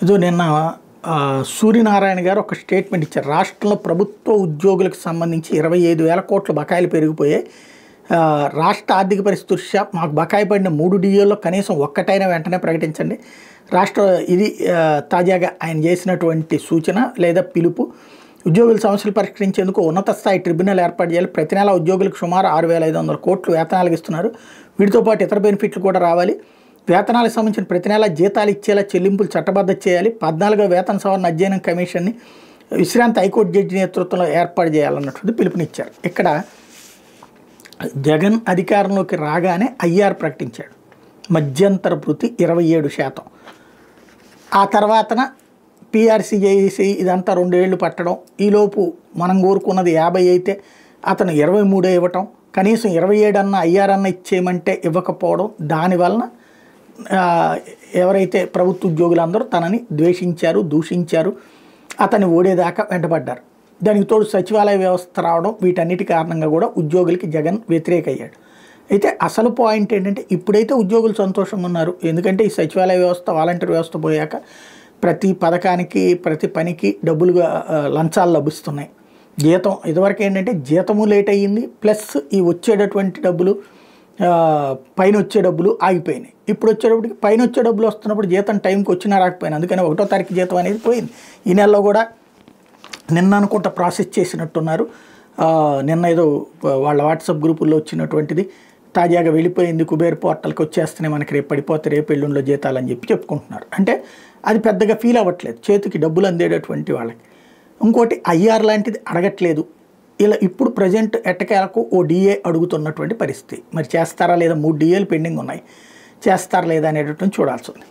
ఇదో నిన్న సూర్యనారాయణ గారు ఒక స్టేట్మెంట్ ఇచ్చారు. రాష్ట్రంలో ప్రభుత్వ ఉద్యోగులకు సంబంధించి 25,000 కోట్ల బకాయిలు పెరిగిపోయాయి. రాష్ట్ర ఆర్థిక పరిస్థితి దృష్ట్యా మాకు బకాయి పడిన 3 డిఏల్లో కనీసం ఒక్కటైనా వెంటనే ప్రకటించండి. ఇది తాజాగా ఆయన చేసినటువంటి సూచన లేదా పిలుపు. ఉద్యోగుల సమస్యలు పరిష్కరించేందుకు ఉన్నత స్థాయి ట్రిబ్యునల్ ఏర్పాటు చేయాలి. ప్రతి నెల ఉద్యోగులకు సుమారు 6,500 కోట్లు వేతనాలకు ఇస్తున్నారు. వీటితో పాటు ఇతర బెనిఫిట్లు కూడా రావాలి. వేతనాలకు సంబంధించిన ప్రతి నెల జీతాలు ఇచ్చేలా చెల్లింపులు చట్టబద్ధత చేయాలి. 14వ వేతన సవరణ అధ్యయనం కమిషన్ని విశ్రాంత హైకోర్టు జడ్జి నేతృత్వంలో ఏర్పాటు చేయాలన్నటువంటి పిలుపునిచ్చారు. ఇక్కడ జగన్ అధికారంలోకి రాగానే ఐఆర్ ప్రకటించాడు. మధ్యంతర భృతి 27%. ఆ తర్వాతన పీఆర్సీ చేసి ఇదంతా 2 ఏళ్ళు పట్టడం. ఈలోపు మనం కోరుకున్నది 50 అయితే అతను 23 ఇవ్వటం, కనీసం 27 అన్న ఐఆర్ అన్న ఇచ్చేయమంటే ఇవ్వకపోవడం. దానివలన ఎవరైతే ప్రభుత్వ ఉద్యోగులందరూ తనని ద్వేషించారు, దూషించారు, అతన్ని ఓడేదాకా వెంటబడ్డారు. దానికి తోడు సచివాలయ వ్యవస్థ రావడం, వీటన్నిటి కారణంగా కూడా ఉద్యోగులకి జగన్ వ్యతిరేకయ్యాడు. అయితే అసలు పాయింట్ ఏంటంటే ఇప్పుడైతే ఉద్యోగులు సంతోషంగా ఉన్నారు. ఎందుకంటే ఈ సచివాలయ వ్యవస్థ, వాలంటీర్ వ్యవస్థ పోయాక ప్రతి పథకానికి ప్రతి పనికి డబ్బులుగా లంచాలు లభిస్తున్నాయి. జీతం ఇదివరకు ఏంటంటే జీతము లేట్ అయ్యింది, ప్లస్ ఈ వచ్చేటటువంటి డబ్బులు పైన వచ్చే డబ్బులు ఆగిపోయినాయి. ఇప్పుడు వచ్చేటప్పటికి పైన వచ్చే డబ్బులు వస్తున్నప్పుడు జీతం టైంకి వచ్చినా రాకపోయినా, అందుకని 1వ తారీఖు జీతం అనేది పోయింది. ఈ నెలలో కూడా నిన్న అనుకుంటా ప్రాసెస్ చేసినట్టున్నారు. నిన్న ఏదో వాళ్ళ వాట్సాప్ గ్రూపుల్లో వచ్చినటువంటిది తాజాగా వెళ్ళిపోయింది. కుబేర్ పోర్టల్కి వచ్చేస్తేనే మనకి రేపు పడిపోతే రేపు ఎల్లుండిలో జీతాలు అని చెప్పుకుంటున్నారు. అంటే అది పెద్దగా ఫీల్ అవ్వట్లేదు చేతికి డబ్బులు అందేటటువంటి వాళ్ళకి. ఇంకోటి ఐఆర్ లాంటిది అడగట్లేదు. ఇలా ఇప్పుడు ప్రజెంట్ ఎట్టకేలకు ఓ డిఏ అడుగుతున్నటువంటి పరిస్థితి. మరి చేస్తారా లేదా? 3 డిఏలు పెండింగ్ ఉన్నాయి. చేస్తారా లేదా అనేటటువంటి చూడాల్సి ఉంది.